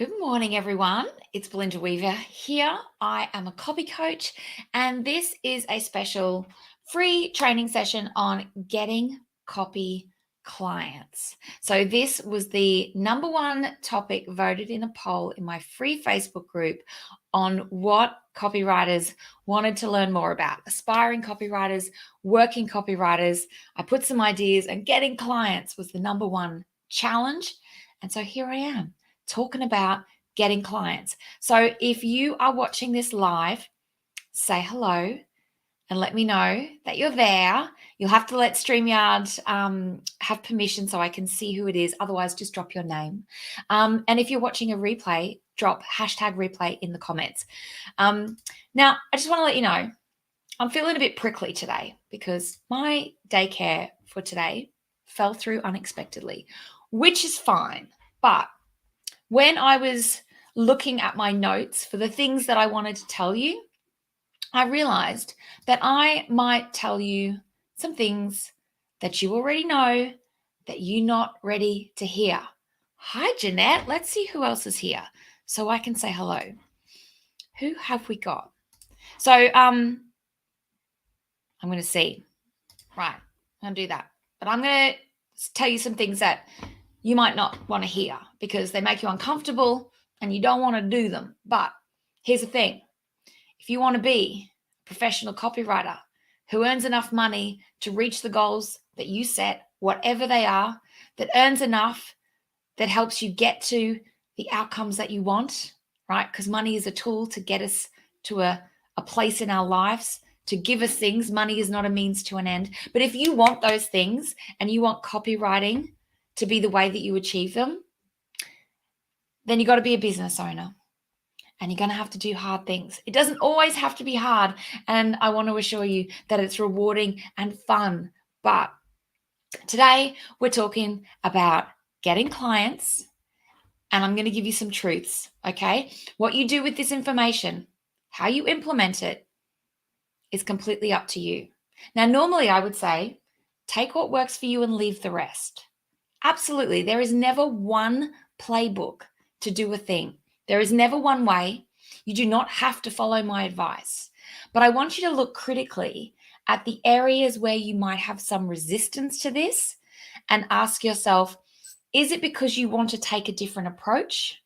Good morning, everyone. It's Belinda Weaver here. I am a copy coach, and this is a special free training session on getting copy clients. So, this was the number one topic voted in a poll in my free Facebook group on what copywriters wanted to learn more about. Aspiring copywriters, working copywriters. I put some ideas, and getting clients was the number one challenge. And so, here I am, talking about getting clients. So if you are watching this live, say hello and let me know that you're there. You'll have to let StreamYard have permission so I can see who it is. Otherwise, just drop your name. And if you're watching a replay, drop #replay in the comments. Now, I just want to let you know, I'm feeling a bit prickly today because my daycare for today fell through unexpectedly, which is fine. But when I was looking at my notes for the things that I wanted to tell you, I realized that I might tell you some things that you already know that you're not ready to hear. Hi, Jeanette. Let's see who else is here so I can say hello. Who have we got? So I'm going to see. Right, I'm going to do that. But I'm going to tell you some things that you might not want to hear because they make you uncomfortable and you don't want to do them. But here's the thing. If you want to be a professional copywriter who earns enough money to reach the goals that you set, whatever they are, that earns enough, that helps you get to the outcomes that you want, right? Because money is a tool to get us to a place in our lives, to give us things. Money is not a means to an end. But if you want those things and you want copywriting to be the way that you achieve them, then you got to be a business owner and you're going to have to do hard things. It doesn't always have to be hard. And I want to assure you that it's rewarding and fun. But today we're talking about getting clients, and I'm going to give you some truths. Okay. What you do with this information, how you implement it, is completely up to you. Now, normally I would say, take what works for you and leave the rest. Absolutely. There is never one playbook to do a thing. There is never one way. You do not have to follow my advice. But I want you to look critically at the areas where you might have some resistance to this and ask yourself, is it because you want to take a different approach?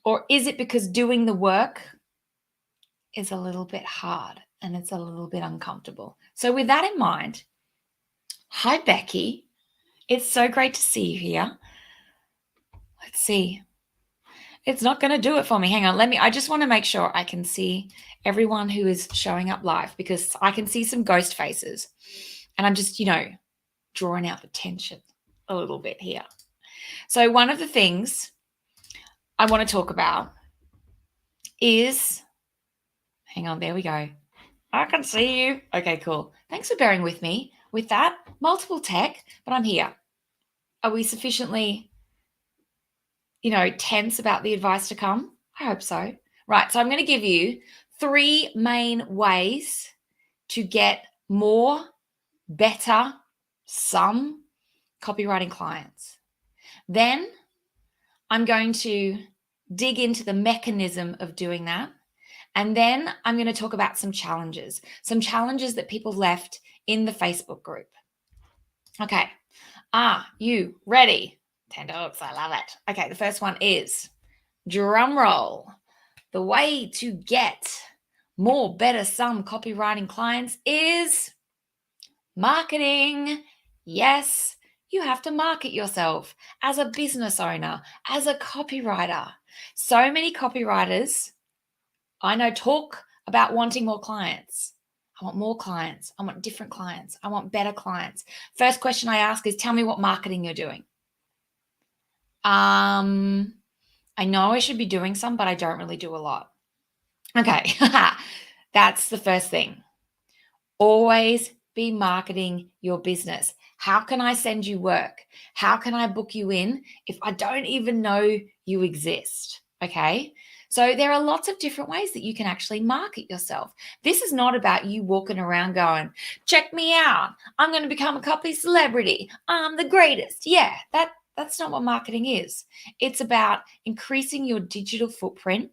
Or is it because doing the work is a little bit hard and it's a little bit uncomfortable? So with that in mind, hi, Becky. It's so great to see you here. Let's see. It's not going to do it for me. Hang on. I just want to make sure I can see everyone who is showing up live because I can see some ghost faces. And I'm just, drawing out the tension a little bit here. So one of the things I want to talk about is, hang on, there we go. I can see you. Okay, cool. Thanks for bearing with me with that. Multiple tech, but I'm here. Are we sufficiently, tense about the advice to come? I hope so. Right, so I'm going to give you 3 main ways to get more, better, some copywriting clients. Then I'm going to dig into the mechanism of doing that. And then I'm going to talk about some challenges that people left in the Facebook group. Okay. Are you ready? 10 dogs. I love it. Okay. The first one is, drum roll. The way to get more, better, some copywriting clients is marketing. Yes, you have to market yourself as a business owner, as a copywriter. So many copywriters I know talk about wanting more clients. I want more clients. I want different clients. I want better clients. First question I ask is, tell me what marketing you're doing. I know I should be doing some, but I don't really do a lot. Okay, that's the first thing. Always be marketing your business. How can I send you work? How can I book you in if I don't even know you exist? Okay. So there are lots of different ways that you can actually market yourself. This is not about you walking around going, check me out. I'm going to become a copy celebrity. I'm the greatest. Yeah, That's not what marketing is. It's about increasing your digital footprint.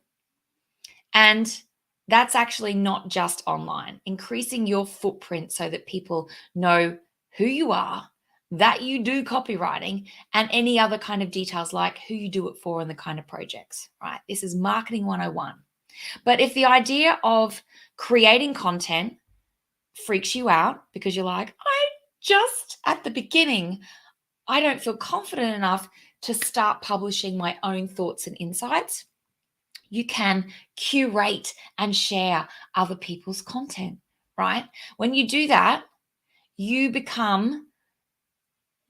And that's actually not just online, increasing your footprint so that people know who you are, that you do copywriting, and any other kind of details like who you do it for and the kind of projects, right? This is marketing 101. But if the idea of creating content freaks you out because you're like, I just at the beginning, I don't feel confident enough to start publishing my own thoughts and insights, you can curate and share other people's content, right? When you do that, you become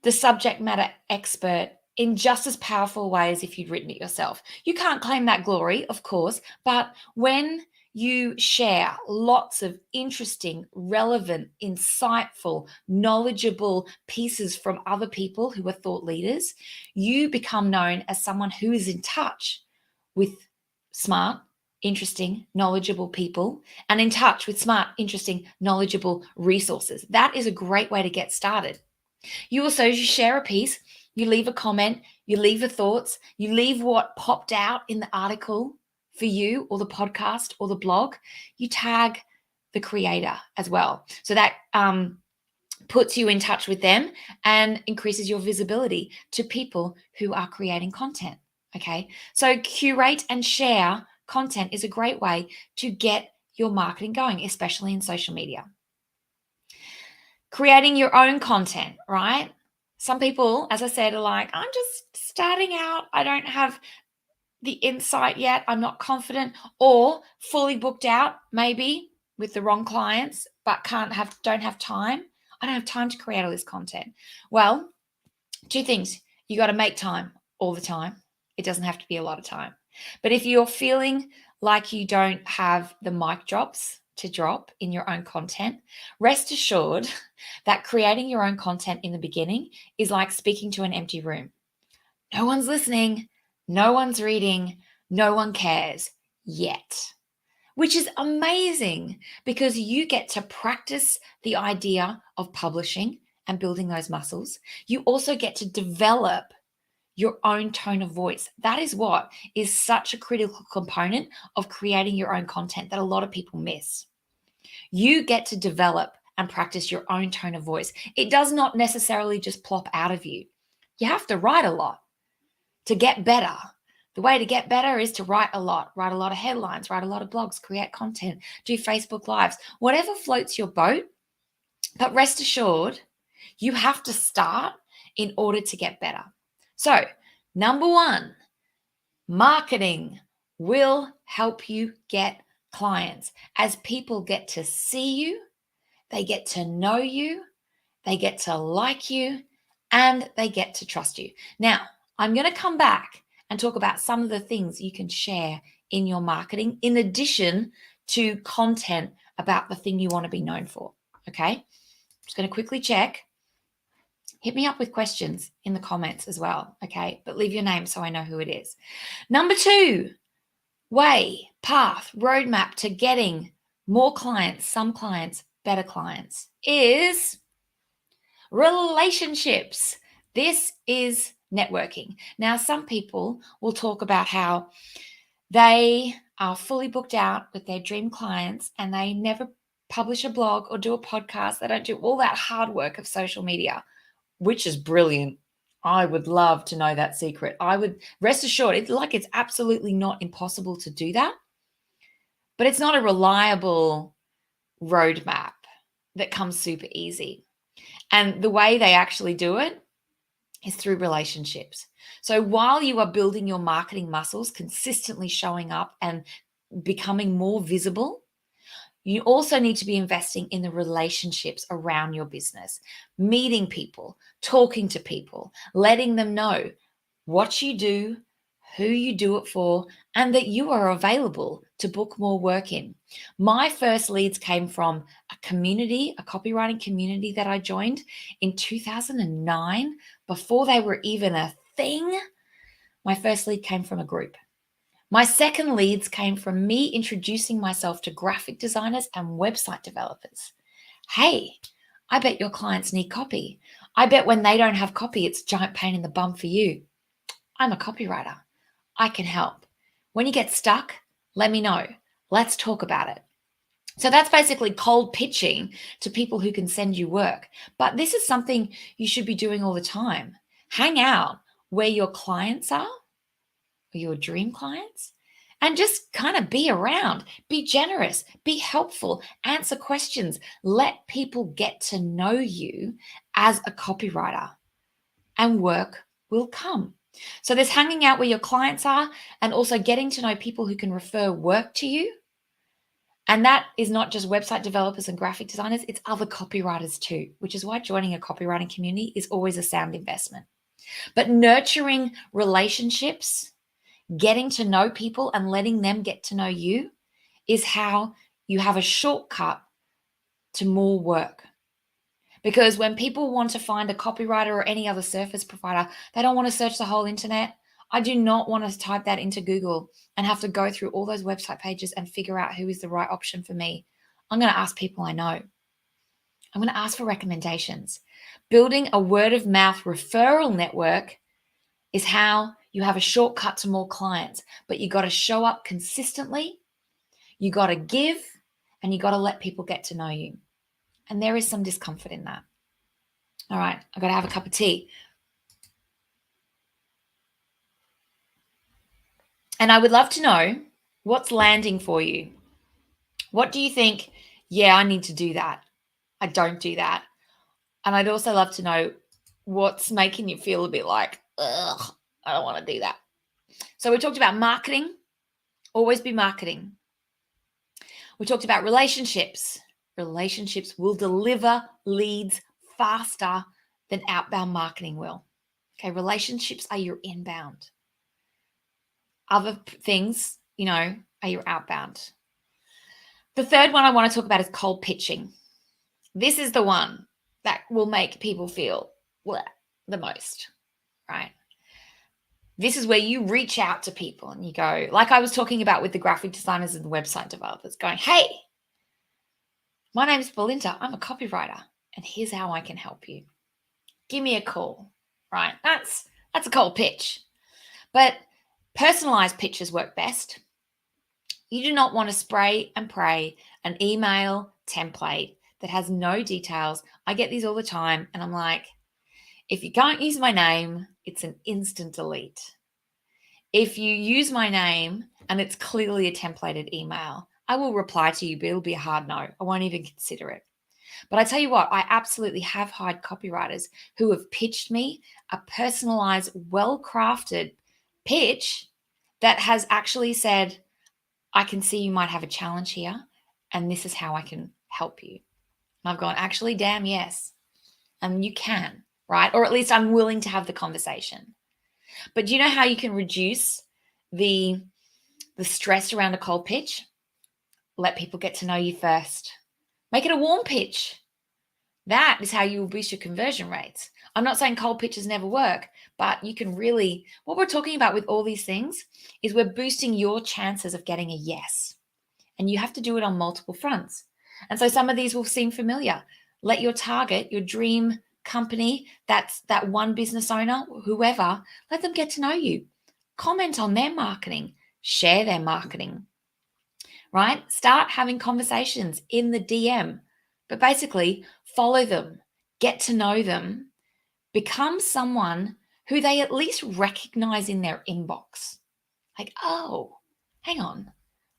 the subject matter expert in just as powerful ways if you'd written it yourself. You can't claim that glory, of course, but when you share lots of interesting, relevant, insightful, knowledgeable pieces from other people who are thought leaders, you become known as someone who is in touch with smart, interesting, knowledgeable people and in touch with smart, interesting, knowledgeable resources. That is a great way to get started. You share a piece, you leave a comment, you leave your thoughts, you leave what popped out in the article for you or the podcast or the blog. You tag the creator as well. So that puts you in touch with them and increases your visibility to people who are creating content. Okay, so curate and share content is a great way to get your marketing going, especially in social media. Creating your own content, right? Some people, as I said, are like, I'm just starting out. I don't have the insight yet. I'm not confident, or fully booked out, maybe with the wrong clients, but don't have time. I don't have time to create all this content. Well, two things. You got to make time all the time. It doesn't have to be a lot of time. But if you're feeling like you don't have the mic drops to drop in your own content, rest assured that creating your own content in the beginning is like speaking to an empty room. No one's listening, no one's reading, no one cares yet, which is amazing because you get to practice the idea of publishing and building those muscles. You also get to develop your own tone of voice. That is what is such a critical component of creating your own content that a lot of people miss. You get to develop and practice your own tone of voice. It does not necessarily just plop out of you. You have to write a lot to get better. The way to get better is to write a lot of headlines, write a lot of blogs, create content, do Facebook Lives, whatever floats your boat. But rest assured, you have to start in order to get better. So, number one, marketing will help you get clients. As people get to see you, they get to know you, they get to like you, and they get to trust you. Now, I'm going to come back and talk about some of the things you can share in your marketing in addition to content about the thing you want to be known for. Okay? I'm just going to quickly check. Hit me up with questions in the comments as well, okay? But leave your name so I know who it is. Number two, way, path, roadmap to getting more clients, some clients, better clients is relationships. This is networking. Now, some people will talk about how they are fully booked out with their dream clients and they never publish a blog or do a podcast. They don't do all that hard work of social media, which is brilliant. I would love to know that secret. I would rest assured, it's absolutely not impossible to do that, but it's not a reliable roadmap that comes super easy. And the way they actually do it is through relationships. So while you are building your marketing muscles, consistently showing up and becoming more visible, you also need to be investing in the relationships around your business, meeting people, talking to people, letting them know what you do, who you do it for, and that you are available to book more work in. My first leads came from a community, a copywriting community that I joined in 2009, before they were even a thing. My first lead came from a group. My second leads came from me introducing myself to graphic designers and website developers. Hey, I bet your clients need copy. I bet when they don't have copy, it's a giant pain in the bum for you. I'm a copywriter. I can help. When you get stuck, let me know. Let's talk about it. So that's basically cold pitching to people who can send you work. But this is something you should be doing all the time. Hang out where your clients are, or your dream clients, and just kind of be around. Be generous, be helpful, answer questions. Let people get to know you as a copywriter, and work will come. So there's hanging out where your clients are and also getting to know people who can refer work to you. And that is not just website developers and graphic designers, it's other copywriters too, which is why joining a copywriting community is always a sound investment. But nurturing relationships, getting to know people and letting them get to know you is how you have a shortcut to more work. Because when people want to find a copywriter or any other service provider, they don't want to search the whole internet. I do not want to type that into Google and have to go through all those website pages and figure out who is the right option for me. I'm going to ask people I know. I'm going to ask for recommendations. Building a word of mouth referral network is how you have a shortcut to more clients, but you got to show up consistently. You got to give, and you got to let people get to know you. And there is some discomfort in that. All right, I've got to have a cup of tea. And I would love to know what's landing for you. What do you think? Yeah, I need to do that. I don't do that. And I'd also love to know what's making you feel a bit like, ugh, I don't want to do that. So we talked about marketing. Always be marketing. We talked about relationships. Relationships will deliver leads faster than outbound marketing will. Okay, relationships are your inbound. Other things, are your outbound. The third one I want to talk about is cold pitching. This is the one that will make people feel the most, right? This is where you reach out to people and you go, like I was talking about with the graphic designers and the website developers, going, hey, my name is Belinda. I'm a copywriter, and here's how I can help you. Give me a call, right? That's a cold pitch. But personalized pitches work best. You do not want to spray and pray an email template that has no details. I get these all the time, and I'm like, if you can't use my name, it's an instant delete. If you use my name and it's clearly a templated email, I will reply to you, but it'll be a hard no. I won't even consider it. But I tell you what, I absolutely have hired copywriters who have pitched me a personalized, well-crafted pitch that has actually said, I can see you might have a challenge here, and this is how I can help you. And I've gone, actually, damn, yes. And you can, right? Or at least I'm willing to have the conversation. But do you know how you can reduce the stress around a cold pitch? Let people get to know you first. Make it a warm pitch. That is how you will boost your conversion rates. I'm not saying cold pitches never work, but you can really, what we're talking about with all these things is we're boosting your chances of getting a yes. And you have to do it on multiple fronts. And so some of these will seem familiar. Let your target, your dream company, that's that one business owner, whoever, let them get to know you. Comment on their marketing, share their marketing, right? Start having conversations in the DM, but basically follow them, get to know them, become someone who they at least recognize in their inbox. Like, oh, hang on,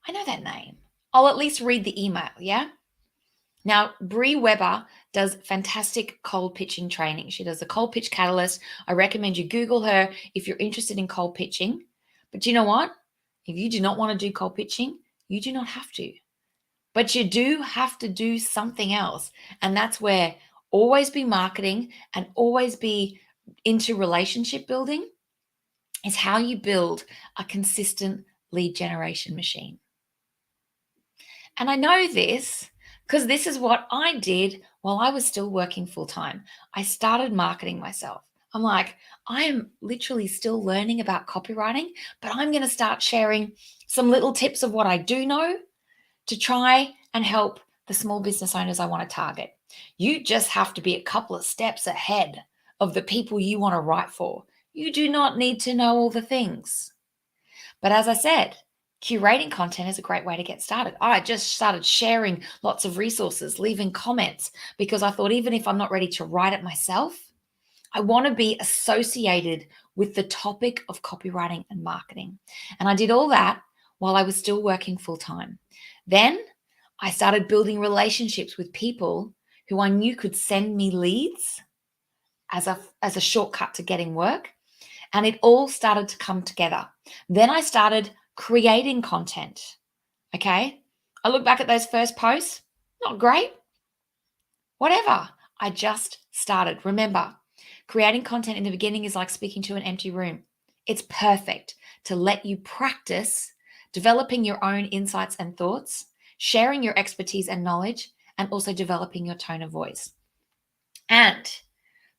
I know that name. I'll at least read the email, yeah? Now, Bree Weber does fantastic cold pitching training. She does the Cold Pitch Catalyst. I recommend you Google her if you're interested in cold pitching. But you know what? If you do not want to do cold pitching, you do not have to. But you do have to do something else. And that's where always be marketing and always be into relationship building is how you build a consistent lead generation machine. And I know this because this is what I did while I was still working full-time. I started marketing myself. I'm like, I am literally still learning about copywriting, but I'm going to start sharing some little tips of what I do know to try and help the small business owners I want to target. You just have to be a couple of steps ahead of the people you want to write for. You do not need to know all the things. But as I said, curating content is a great way to get started. I just started sharing lots of resources, leaving comments, because I thought even if I'm not ready to write it myself, I want to be associated with the topic of copywriting and marketing. And I did all that while I was still working full time. Then I started building relationships with people who I knew could send me leads as a shortcut to getting work. And it all started to come together. Then I started creating content. Okay. I look back at those first posts, not great, whatever. I just started. Remember, creating content in the beginning is like speaking to an empty room. It's perfect to let you practice developing your own insights and thoughts, sharing your expertise and knowledge, and also developing your tone of voice. And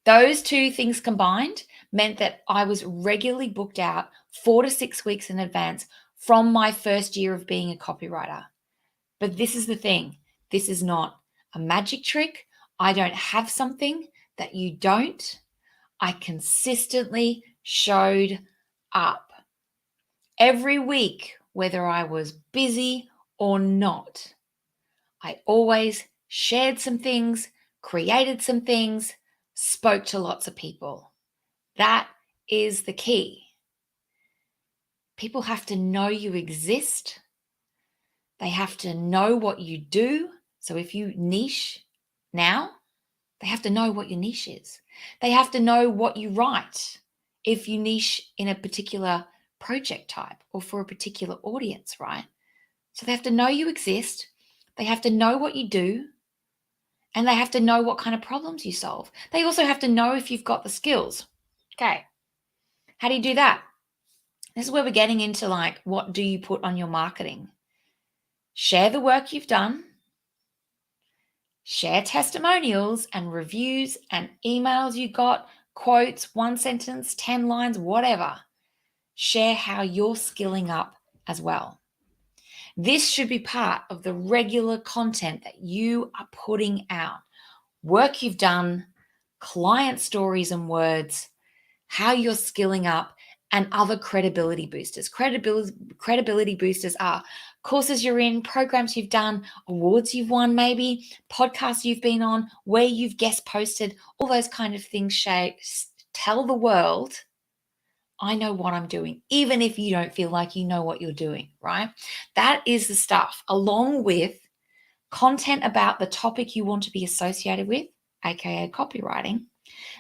those two things combined meant that I was regularly booked out 4 to 6 weeks in advance from my first year of being a copywriter. But this is the thing. This is not a magic trick. I don't have something that you don't. I consistently showed up every week, whether I was busy or not. I always shared some things, created some things, spoke to lots of people. That is the key. People have to know you exist. They have to know what you do. So if you niche now, they have to know what your niche is. They have to know what you write if you niche in a particular project type or for a particular audience, right? So they have to know you exist. They have to know what you do. And they have to know what kind of problems you solve. They also have to know if you've got the skills. Okay. How do you do that? This is where we're getting into like, what do you put on your marketing? Share the work you've done. Share testimonials and reviews and emails you got, quotes, 1 sentence, 10 lines, whatever. Share how you're skilling up as well. This should be part of the regular content that you are putting out. Work you've done, client stories and words, how you're skilling up, and other credibility boosters. Credibility boosters are courses you're in, programs you've done, awards you've won maybe, podcasts you've been on, where you've guest posted, all those kind of things. Tell the world, I know what I'm doing, even if you don't feel like you know what you're doing, right? That is the stuff, along with content about the topic you want to be associated with, aka copywriting.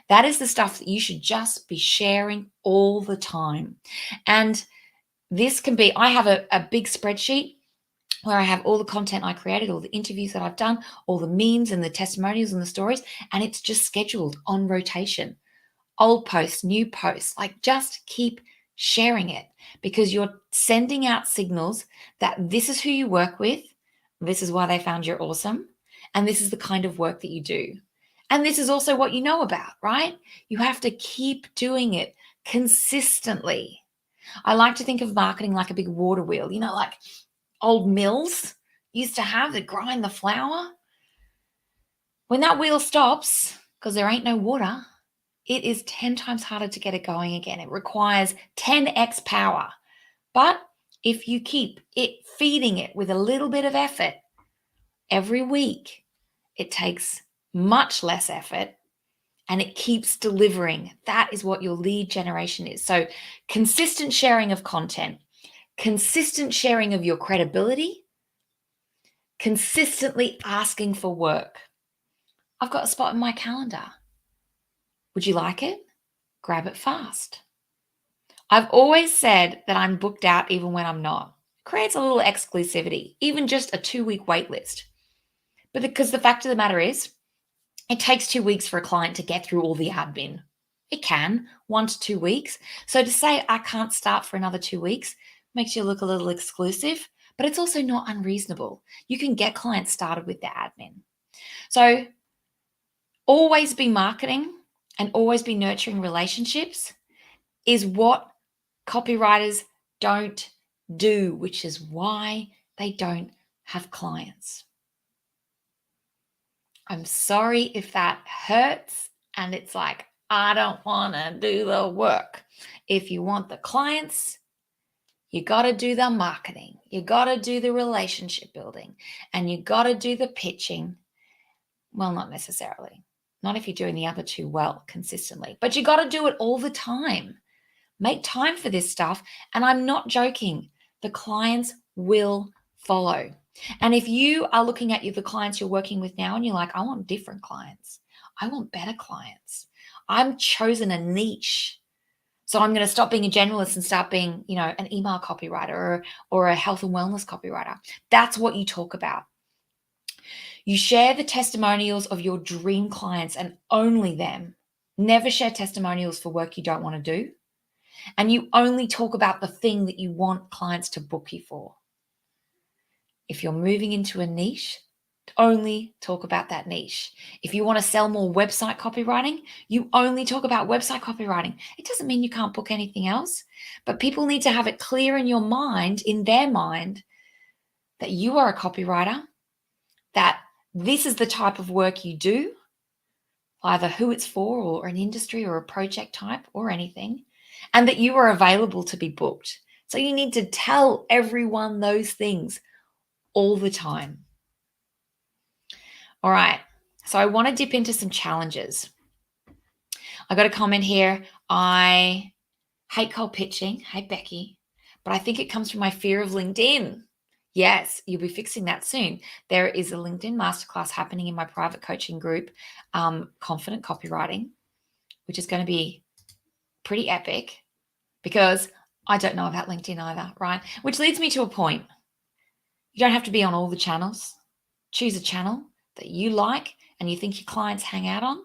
That is the stuff that you should just be sharing all the time. And this can be, I have a big spreadsheet where I have all the content I created, all the interviews that I've done, all the memes and the testimonials and the stories, and it's just scheduled on rotation. Old posts, new posts, like just keep sharing it because you're sending out signals that this is who you work with, this is why they found you're awesome, and this is the kind of work that you do. And this is also what you know about, right? You have to keep doing it consistently. I like to think of marketing like a big water wheel, like old mills used to have that grind the flour. When that wheel stops, because there ain't no water, it is 10 times harder to get it going again. It requires 10x power. But if you keep feeding it with a little bit of effort every week, it takes much less effort and it keeps delivering. That is what your lead generation is. So consistent sharing of content, consistent sharing of your credibility, consistently asking for work. I've got a spot in my calendar. Would you like it? Grab it fast. I've always said that I'm booked out even when I'm not. It creates a little exclusivity, even just a 2-week wait list. But because the fact of the matter is, it takes 2 weeks for a client to get through all the admin. It can, 1 to 2 weeks. So to say I can't start for another 2 weeks makes you look a little exclusive, but it's also not unreasonable. You can get clients started with their admin. So always be marketing and always be nurturing relationships is what copywriters don't do, which is why they don't have clients. I'm sorry if that hurts and it's like, I don't want to do the work. If you want the clients, you got to do the marketing, you got to do the relationship building, and you got to do the pitching. Well, not necessarily. Not if you're doing the other two well consistently, but you got to do it all the time. Make time for this stuff. And I'm not joking. The clients will follow. And if you are looking at the clients you're working with now and you're like, I want different clients, I want better clients, I'm chosen a niche. So I'm going to stop being a generalist and start being, an email copywriter or a health and wellness copywriter. That's what you talk about. You share the testimonials of your dream clients and only them. Never share testimonials for work you don't want to do. And you only talk about the thing that you want clients to book you for. If you're moving into a niche, only talk about that niche. If you want to sell more website copywriting, you only talk about website copywriting. It doesn't mean you can't book anything else, but people need to have it clear in their mind, that you are a copywriter, that this is the type of work you do, either who it's for or an industry or a project type or anything, and that you are available to be booked. So you need to tell everyone those things all the time. All right. So I want to dip into some challenges. I got a comment here. I hate cold pitching. Hey, Becky. But I think it comes from my fear of LinkedIn. Yes, you'll be fixing that soon. There is a LinkedIn masterclass happening in my private coaching group, Confident Copywriting, which is going to be pretty epic because I don't know about LinkedIn either, right? Which leads me to a point. You don't have to be on all the channels. Choose a channel that you like and you think your clients hang out on.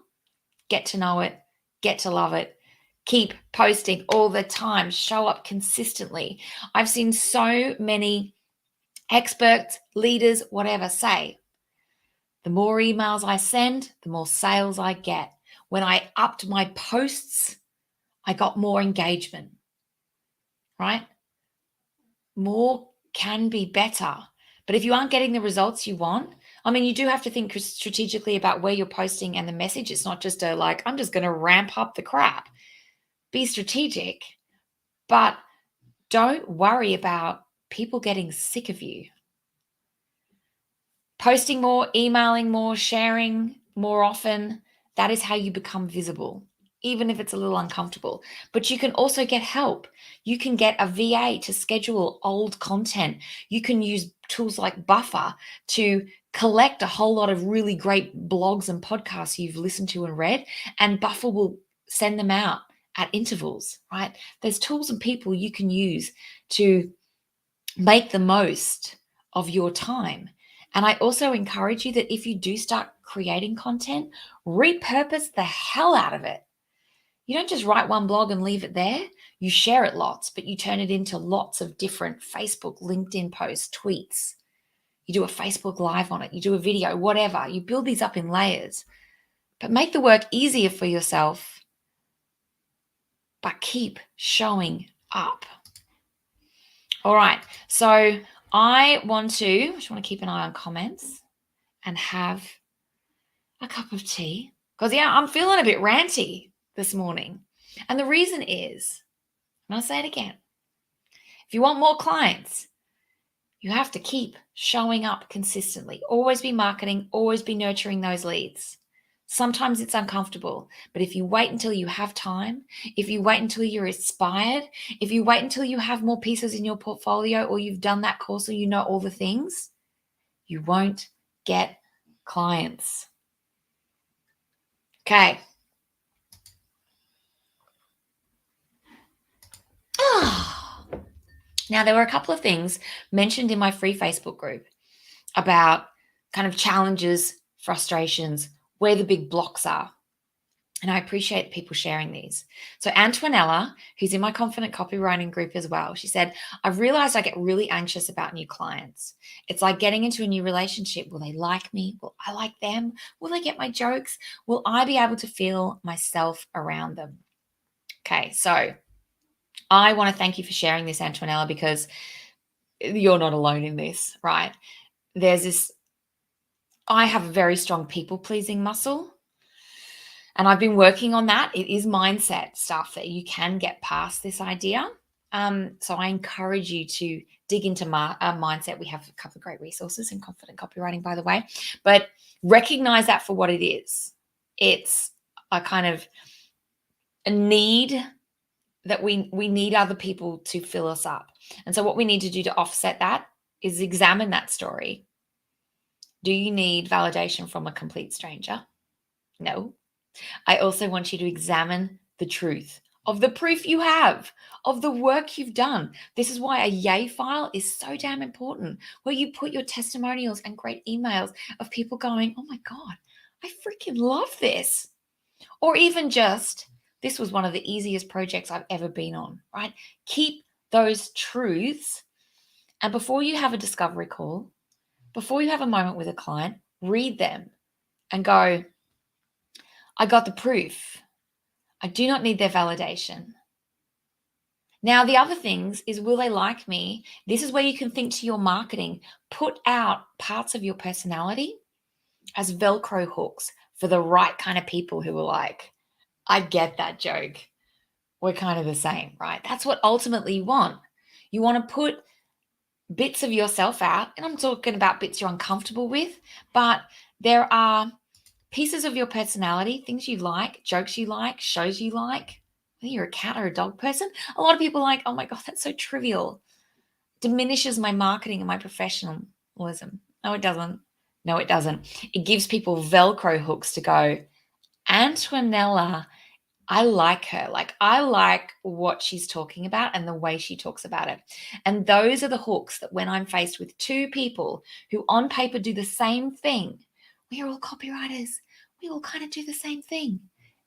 Get to know it. Get to love it. Keep posting all the time. Show up consistently. I've seen so many experts, leaders, whatever say, the more emails I send, the more sales I get. When I upped my posts, I got more engagement, right? More can be better. But if you aren't getting the results you want, you do have to think strategically about where you're posting and the message. It's not just I'm just going to ramp up the crap. Be strategic, but don't worry about people getting sick of you. Posting more, emailing more, sharing more often, that is how you become visible, even if it's a little uncomfortable. But you can also get help. You can get a VA to schedule old content. You can use tools like Buffer to collect a whole lot of really great blogs and podcasts you've listened to and read, and Buffer will send them out at intervals, right? There's tools and people you can use to make the most of your time. And I also encourage you that if you do start creating content, repurpose the hell out of it. You don't just write one blog and leave it there. You share it lots, but you turn it into lots of different Facebook, LinkedIn posts, tweets. You do a Facebook Live on it. You do a video, whatever. You build these up in layers, but make the work easier for yourself, but keep showing up. All right. So I just want to keep an eye on comments and have a cup of tea because, I'm feeling a bit ranty this morning. And the reason is, and I'll say it again, if you want more clients, you have to keep showing up consistently. Always be marketing, always be nurturing those leads. Sometimes it's uncomfortable, but if you wait until you have time, if you wait until you're inspired, if you wait until you have more pieces in your portfolio or you've done that course or you know all the things, you won't get clients. Okay. Now, there were a couple of things mentioned in my free Facebook group about kind of challenges, frustrations, where the big blocks are. And I appreciate people sharing these. So Antonella, who's in my Confident Copywriting group as well, she said, I've realized I get really anxious about new clients. It's like getting into a new relationship. Will they like me? Will I like them? Will they get my jokes? Will I be able to feel myself around them? Okay, so I want to thank you for sharing this, Antonella, because you're not alone in this, right? There's this I have a very strong people-pleasing muscle, and I've been working on that. It is mindset stuff that you can get past this idea. So I encourage you to dig into mindset. We have a couple of great resources in Confident Copywriting, by the way, but recognize that for what it is. It's a kind of a need that we need other people to fill us up. And so what we need to do to offset that is examine that story. Do you need validation from a complete stranger? No. I also want you to examine the truth of the proof you have, of the work you've done. This is why a yay file is so damn important, where you put your testimonials and great emails of people going, oh my God, I freaking love this. Or even just, this was one of the easiest projects I've ever been on, right? Keep those truths. And before you have a discovery call, before you have a moment with a client, read them and go, I got the proof. I do not need their validation. Now, the other things is, will they like me? This is where you can think to your marketing. Put out parts of your personality as Velcro hooks for the right kind of people who are like, I get that joke. We're kind of the same, right? That's what ultimately you want. You want to put bits of yourself out, and I'm talking about bits you're uncomfortable with, but there are pieces of your personality, things you like, jokes you like, shows you like. Whether you're a cat or a dog person, a lot of people are like, oh my God, that's so trivial. Diminishes my marketing and my professionalism. No, it doesn't. No, it doesn't. It gives people Velcro hooks to go, Antonella, I like her. Like, I like what she's talking about and the way she talks about it. And those are the hooks that when I'm faced with two people who on paper do the same thing, we are all copywriters. We all kind of do the same thing.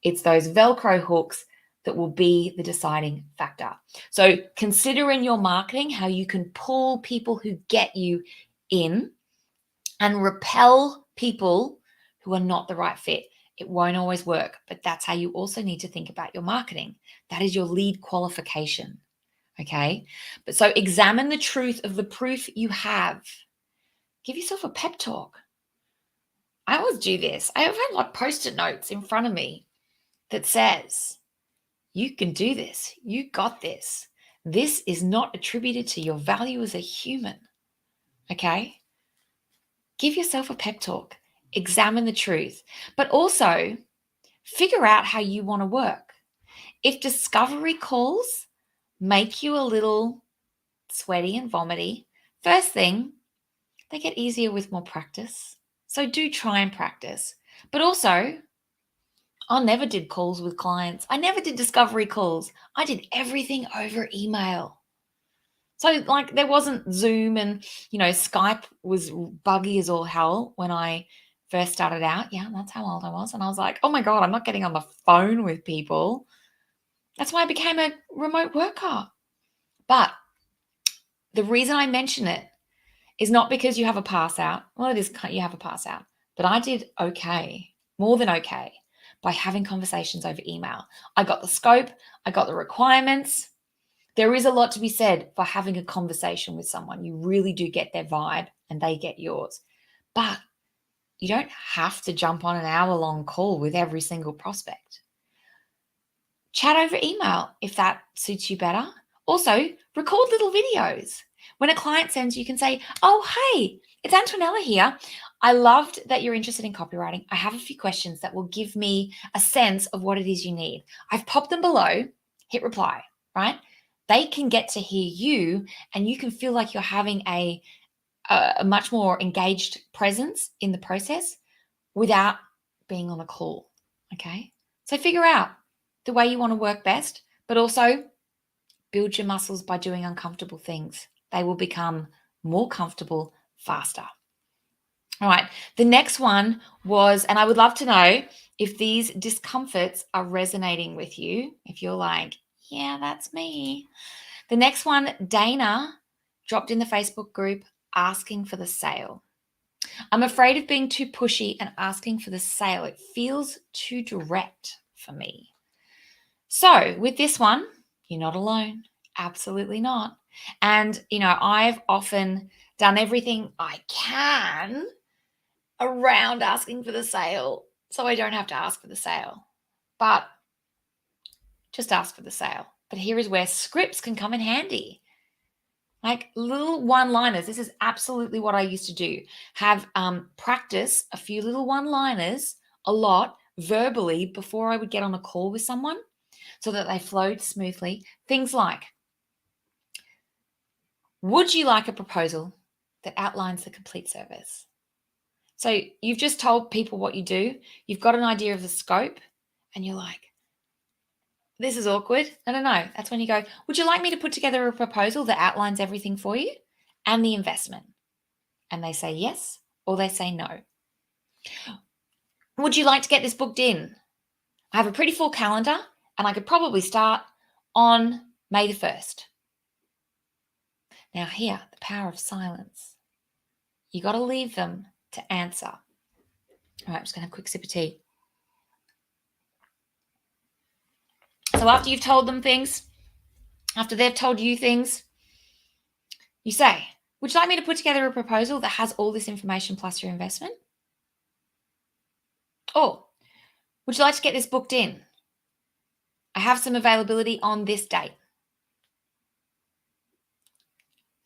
It's those Velcro hooks that will be the deciding factor. So consider in your marketing how you can pull people who get you in and repel people who are not the right fit. It won't always work, but that's how you also need to think about your marketing. That is your lead qualification. Okay. But so examine the truth of the proof you have. Give yourself a pep talk. I always do this. I have had like post-it notes in front of me that says, you can do this. You got this. This is not attributed to your value as a human. Okay. Give yourself a pep talk. Examine the truth, but also figure out how you want to work. If discovery calls make you a little sweaty and vomity, first thing, they get easier with more practice. So do try and practice. But also, I never did calls with clients. I never did discovery calls. I did everything over email. So like there wasn't Zoom and, Skype was buggy as all hell when I first started out. Yeah, that's how old I was. And I was like, oh my God, I'm not getting on the phone with people. That's why I became a remote worker. But the reason I mention it is not because you have a pass out. Well, it is, you have a pass out. But I did okay, more than okay, by having conversations over email. I got the scope. I got the requirements. There is a lot to be said for having a conversation with someone. You really do get their vibe and they get yours. But you don't have to jump on an hour-long call with every single prospect. Chat over email if that suits you better. Also, record little videos. When a client sends you can say, oh, hey, it's Antonella here. I loved that you're interested in copywriting. I have a few questions that will give me a sense of what it is you need. I've popped them below. Hit reply, right? They can get to hear you and you can feel like you're having a much more engaged presence in the process without being on a call, okay? So figure out the way you want to work best, but also build your muscles by doing uncomfortable things. They will become more comfortable faster. All right, the next one was, and I would love to know if these discomforts are resonating with you, if you're like, yeah, that's me. The next one, Dana dropped in the Facebook group asking for the sale. I'm afraid of being too pushy and asking for the sale. It feels too direct for me. So with this one, you're not alone. Absolutely not. And, I've often done everything I can around asking for the sale so I don't have to ask for the sale. But just ask for the sale. But here is where scripts can come in handy. Like little one-liners. This is absolutely what I used to do. Have practice a few little one-liners a lot verbally before I would get on a call with someone so that they flowed smoothly. Things like, would you like a proposal that outlines the complete service? So you've just told people what you do. You've got an idea of the scope and you're like, this is awkward. No. That's when you go, would you like me to put together a proposal that outlines everything for you and the investment? And they say yes, or they say no. Would you like to get this booked in? I have a pretty full calendar and I could probably start on May the 1st. Now here, the power of silence. You got to leave them to answer. All right, I'm just going to have a quick sip of tea. So after you've told them things, after they've told you things, you say, would you like me to put together a proposal that has all this information plus your investment? Or would you like to get this booked in? I have some availability on this date.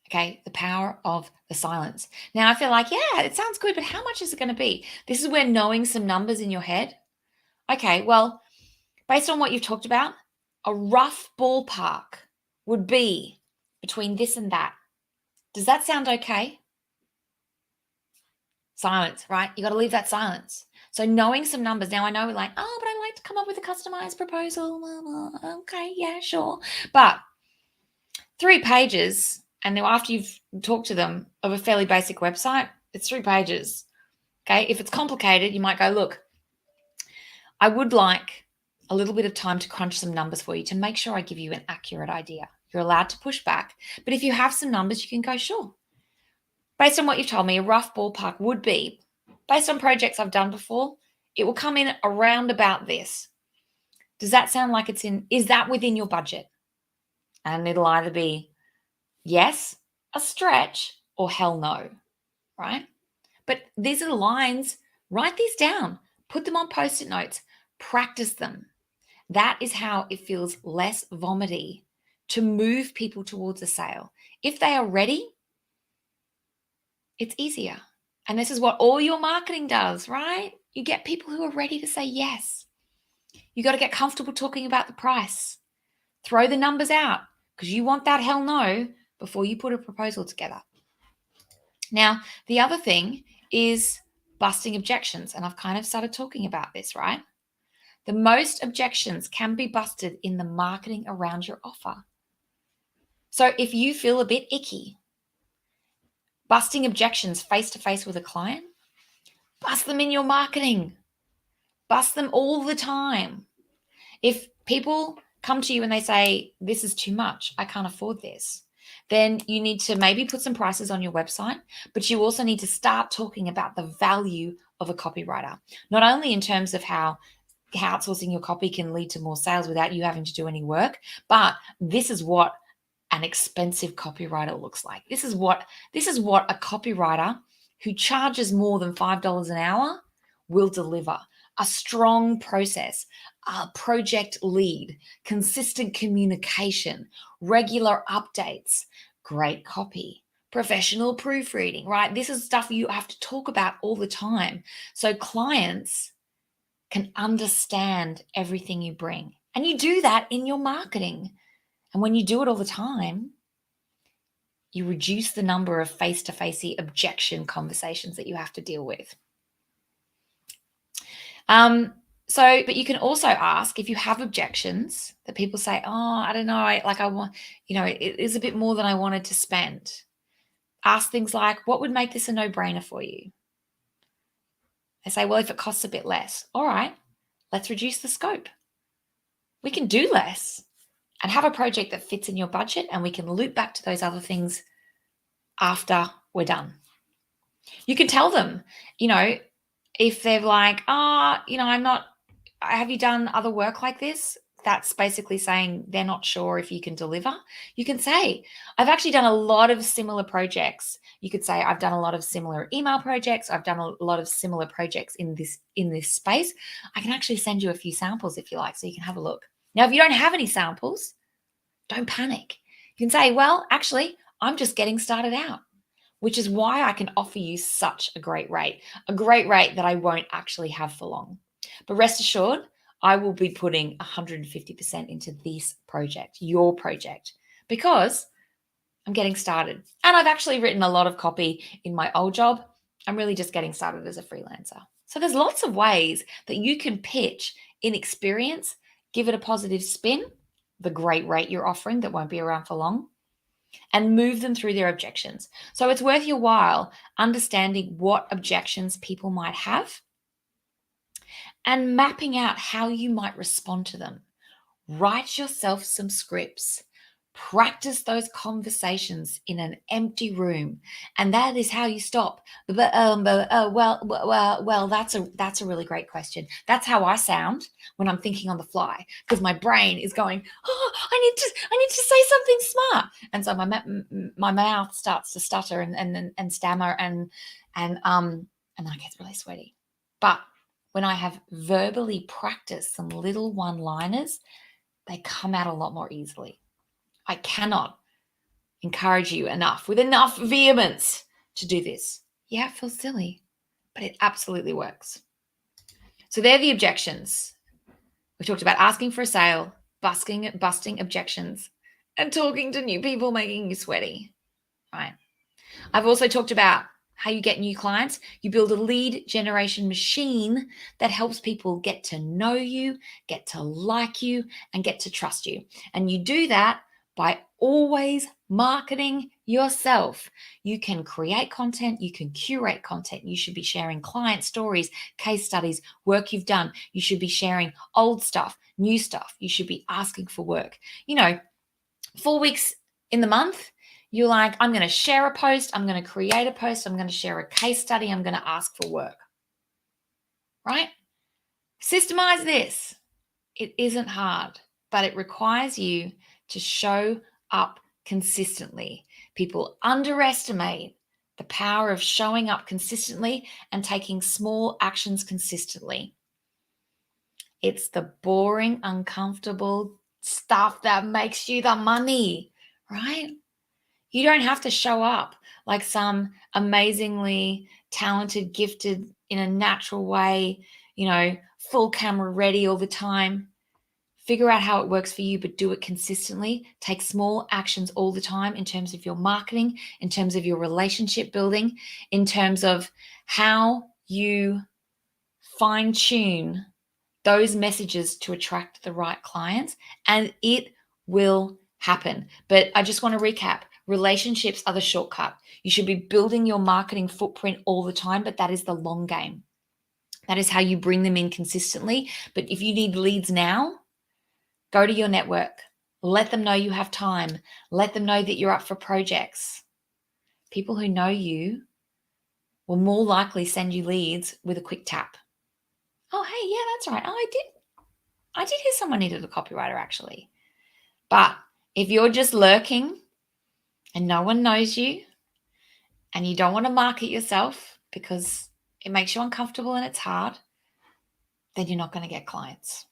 Okay, the power of the silence. Now I feel like, yeah, it sounds good, but how much is it going to be? This is where knowing some numbers in your head. Okay, well, based on what you've talked about, a rough ballpark would be between this and that. Does that sound okay? Silence, right? You got to leave that silence. So knowing some numbers. Now I know we're like, oh, but I like to come up with a customized proposal. Okay, yeah, sure. But 3 pages, and then after you've talked to them of a fairly basic website, it's 3 pages. Okay, if it's complicated, you might go, look, I would like a little bit of time to crunch some numbers for you to make sure I give you an accurate idea. You're allowed to push back, but if you have some numbers, you can go, sure. Based on what you've told me, a rough ballpark would be, based on projects I've done before, it will come in around about this. Does that sound like is that within your budget? And it'll either be yes, a stretch, or hell no, right? But these are the lines. Write these down. Put them on Post-it notes. Practice them. That is how it feels less vomity to move people towards a sale. If they are ready, it's easier. And this is what all your marketing does, right? You get people who are ready to say yes. You got to get comfortable talking about the price. Throw the numbers out because you want that hell no before you put a proposal together. Now, the other thing is busting objections. And I've kind of started talking about this, right? The most objections can be busted in the marketing around your offer. So if you feel a bit icky, busting objections face-to-face with a client, bust them in your marketing. Bust them all the time. If people come to you and they say, this is too much, I can't afford this, then you need to maybe put some prices on your website, but you also need to start talking about the value of a copywriter, not only in terms of how outsourcing your copy can lead to more sales without you having to do any work, but this is what an expensive copywriter looks like. This is what a copywriter who charges more than $5 an hour will deliver. A strong process, a project lead, consistent communication, regular updates, great copy, professional proofreading, right? This is stuff you have to talk about all the time. So clients can understand everything you bring. And you do that in your marketing. And when you do it all the time, you reduce the number of face-to-face objection conversations that you have to deal with. But you can also ask if you have objections that people say, oh, I don't know, I want, it is a bit more than I wanted to spend. Ask things like, what would make this a no-brainer for you? They say, well, if it costs a bit less, all right, let's reduce the scope. We can do less and have a project that fits in your budget, and we can loop back to those other things after we're done. You can tell them, if they're like, have you done other work like this? that's basically saying they're not sure if you can deliver, you can say, I've actually done a lot of similar projects. You could say, I've done a lot of similar email projects. I've done a lot of similar projects in this space. I can actually send you a few samples if you like, so you can have a look. Now, if you don't have any samples, don't panic. You can say, well, actually, I'm just getting started out, which is why I can offer you such a great rate that I won't actually have for long. But rest assured, I will be putting 150% into this project, your project, because I'm getting started. And I've actually written a lot of copy in my old job. I'm really just getting started as a freelancer. So there's lots of ways that you can pitch in experience, give it a positive spin, the great rate you're offering that won't be around for long, and move them through their objections. So it's worth your while understanding what objections people might have and mapping out how you might respond to them. Write yourself some scripts. Practice those conversations in an empty room, and that is how you stop. Well, that's a really great question. That's how I sound when I'm thinking on the fly, because my brain is going, oh, I need to say something smart, and so my mouth starts to stutter and stammer and I get really sweaty. But when I have verbally practiced some little one-liners, they come out a lot more easily. I cannot encourage you enough, with enough vehemence, to do this. Yeah, it feels silly, but it absolutely works. So they're the objections. We talked about asking for a sale, busting objections, and talking to new people making you sweaty. Right. I've also talked about how you get new clients. You build a lead generation machine that helps people get to know you, get to like you, and get to trust you. And you do that by always marketing yourself. You can create content, you can curate content. You should be sharing client stories, case studies, work you've done. You should be sharing old stuff, new stuff. You should be asking for work. 4 weeks in the month, you're like, I'm going to share a post, I'm going to create a post, I'm going to share a case study, I'm going to ask for work. Right? Systemize this. It isn't hard, but it requires you to show up consistently. People underestimate the power of showing up consistently and taking small actions consistently. It's the boring, uncomfortable stuff that makes you the money, right? You don't have to show up like some amazingly talented, gifted, in a natural way, full camera ready all the time. Figure out how it works for you, but do it consistently. Take small actions all the time in terms of your marketing, in terms of your relationship building, in terms of how you fine-tune those messages to attract the right clients, and it will happen. But I just want to recap. Relationships are the shortcut. You should be building your marketing footprint all the time, but that is the long game. That is how you bring them in consistently. But if you need leads now, go to your network. Let them know you have time. Let them know that you're up for projects. People who know you will more likely send you leads with a quick tap. Oh, hey, yeah, that's right. Oh, I did hear someone needed a copywriter, actually. But if you're just lurking and no one knows you and you don't want to market yourself because it makes you uncomfortable and it's hard, then you're not going to get clients.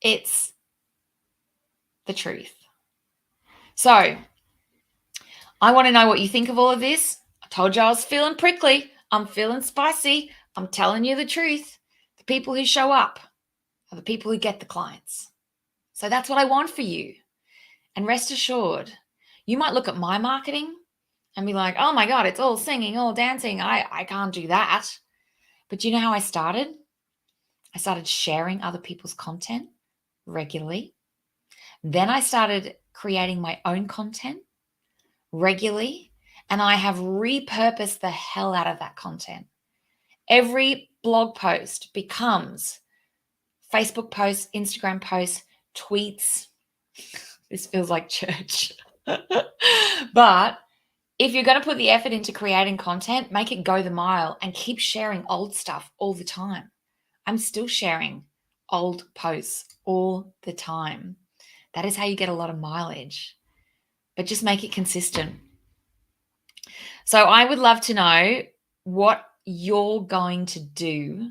It's the truth. So I want to know what you think of all of this. I told you I was feeling prickly. I'm feeling spicy. I'm telling you the truth. The people who show up are the people who get the clients. So that's what I want for you. And rest assured, you might look at my marketing and be like, oh my God, it's all singing, all dancing. I can't do that. But you know how I started? I started sharing other people's content regularly. Then I started creating my own content regularly, and I have repurposed the hell out of that content. Every blog post becomes Facebook posts, Instagram posts, tweets. This feels like church. But if you're going to put the effort into creating content, make it go the mile and keep sharing old stuff all the time. I'm still sharing old posts all the time. That is how you get a lot of mileage, but just make it consistent. So I would love to know what you're going to do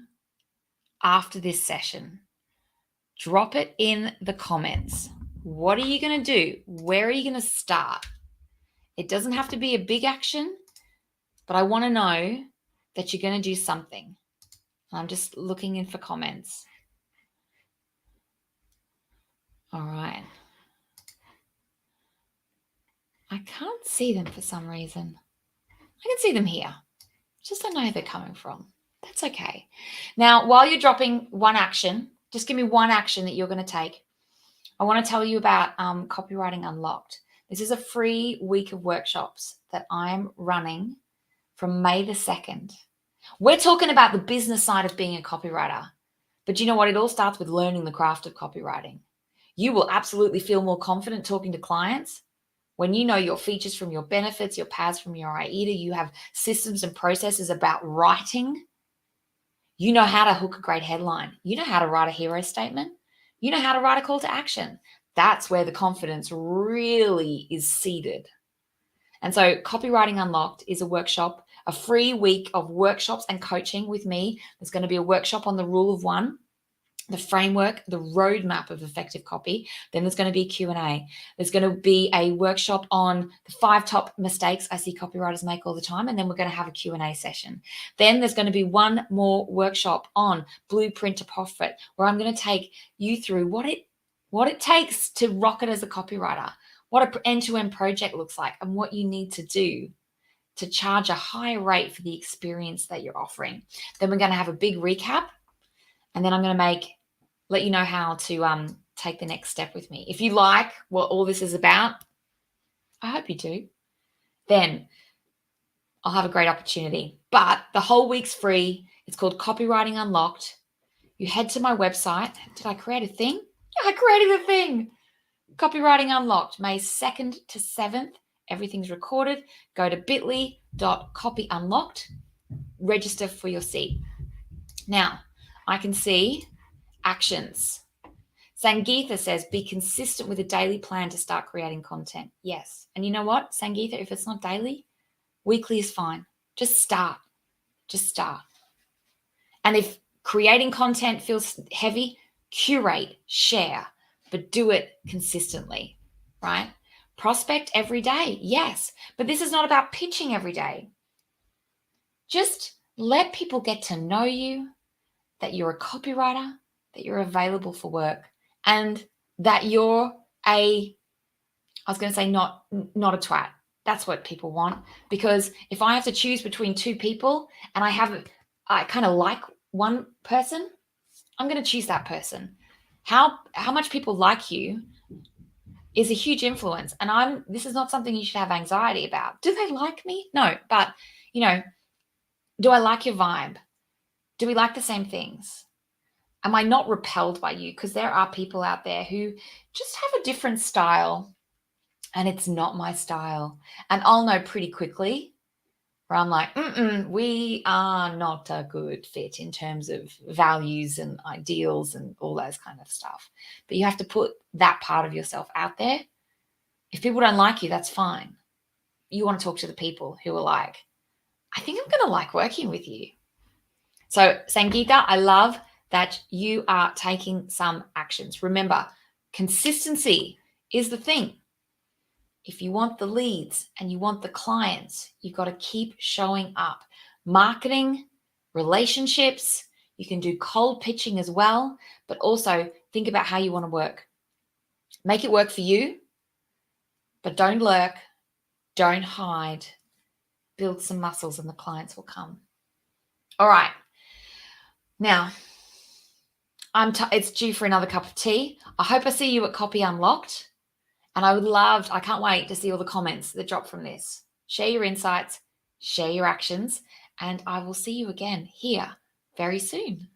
after this session. Drop it in the comments. What are you going to do? Where are you going to start? It doesn't have to be a big action, but I want to know that you're going to do something. I'm just looking in for comments. All right. I can't see them for some reason. I can see them here. Just don't know where they're coming from. That's okay. Now, while you're dropping one action, just give me one action that you're going to take. I want to tell you about Copywriting Unlocked. This is a free week of workshops that I'm running from May the 2nd. We're talking about the business side of being a copywriter. But you know what? It all starts with learning the craft of copywriting. You will absolutely feel more confident talking to clients when you know your features from your benefits, your paths from your AIDA, you have systems and processes about writing. You know how to hook a great headline. You know how to write a hero statement. You know how to write a call to action. That's where the confidence really is seated. And so Copywriting Unlocked is a workshop, a free week of workshops and coaching with me. There's going to be a workshop on the rule of one, the framework, the roadmap of effective copy. Then there's going to be a Q&A. There's going to be a workshop on the 5 top mistakes I see copywriters make all the time. And then we're going to have a Q&A session. Then there's going to be one more workshop on blueprint to profit, where I'm going to take you through what it takes to rock it as a copywriter, what an end-to-end project looks like, and what you need to do to charge a higher rate for the experience that you're offering. Then we're going to have a big recap. And then I'm going to let you know how to take the next step with me. If you like what all this is about, I hope you do, then I'll have a great opportunity. But the whole week's free. It's called Copywriting Unlocked. You head to my website. Did I create a thing? Yeah, I created a thing. Copywriting Unlocked, May 2nd to 7th. Everything's recorded. Go to bit.ly.copyunlocked. Register for your seat. Now, I can see actions. Sangeetha says, be consistent with a daily plan to start creating content. Yes. And you know what, Sangeetha, if it's not daily, weekly is fine. Just start. Just start. And if creating content feels heavy, curate, share, but do it consistently, right? Prospect every day. Yes. But this is not about pitching every day. Just let people get to know you, that you're a copywriter, that you're available for work, and that you're not a twat. That's what people want. Because if I have to choose between two people and I kind of like one person, I'm going to choose that person. How much people like you is a huge influence. And this is not something you should have anxiety about. Do they like me? No, but do I like your vibe? Do we like the same things? Am I not repelled by you? Because there are people out there who just have a different style, and it's not my style. And I'll know pretty quickly where I'm like, we are not a good fit in terms of values and ideals and all those kind of stuff. But you have to put that part of yourself out there. If people don't like you, that's fine. You want to talk to the people who are like, I think I'm going to like working with you. So Sangeeta, I love that you are taking some actions. Remember, consistency is the thing. If you want the leads and you want the clients, you've got to keep showing up. Marketing, relationships, you can do cold pitching as well, but also think about how you want to work. Make it work for you, but don't lurk, don't hide. Build some muscles and the clients will come. All right. Now, it's due for another cup of tea. I hope I see you at Copy Unlocked. And I can't wait to see all the comments that drop from this. Share your insights, share your actions, and I will see you again here very soon.